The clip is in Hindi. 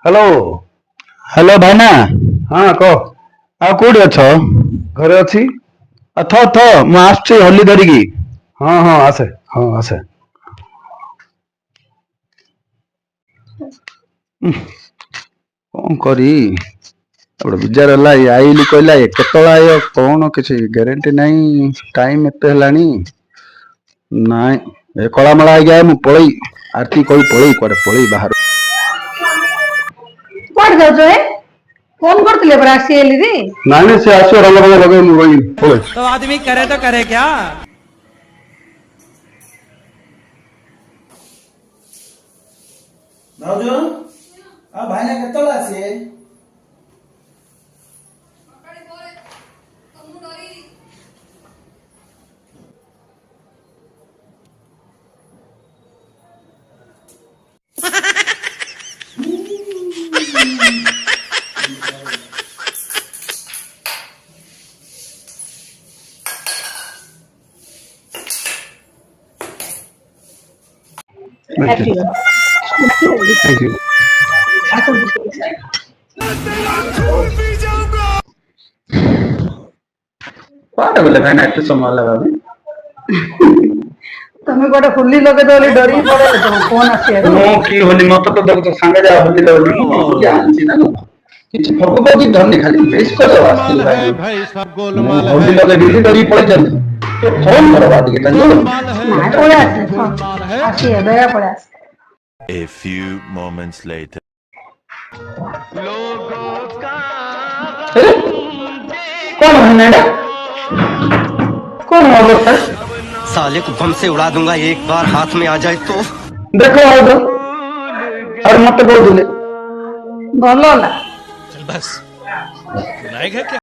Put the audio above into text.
हेलो। हेलो भाईना। हाँ कह। आ कोठी अछ? घरे अच्छी। थ थ मु आछी होली धरिकी। हाँ हाँ आसे। हाँ आसे। कौन करी गोटे विजार है आईली कहला केतला आय कौन किसी ग्यारंटी नहीं टाइम एते हेलानी नाई ए कलामला आए मु पलई आरती कही पलई कुआडे पलई बाहर। कुआडे जाउछ हे? फोन करथिले परा आसी एली रे। नानी से आसो रंग रंग लगे मु गई पलई। तो आदमी करे तो करे क्या। भाउजू भाइना केतला आसे? Thank you. कुआडे गले भाईना एते समय लगा तमे गोटे होली लगे तो डरी पड़े तो फोन आसी मो की होली मत तो देखो संगे जा होली लगली जानछि ना किछ भगवती धन्य खाली बेस कर भाई भाई सब गोलमाल होली लगे दिल्ली डरी पड़े जन तो फोन करो बात के तंजो ना पड़े आसी आसी है दया पड़े आसी। A few moments later. कौन है नेडा कौन है वो सर साले को बम से उड़ा दूंगा एक बार हाथ में आ जाए तो। देखो आओ तो और मत बोल दिले भलो ला बस सुनाएगा क्या।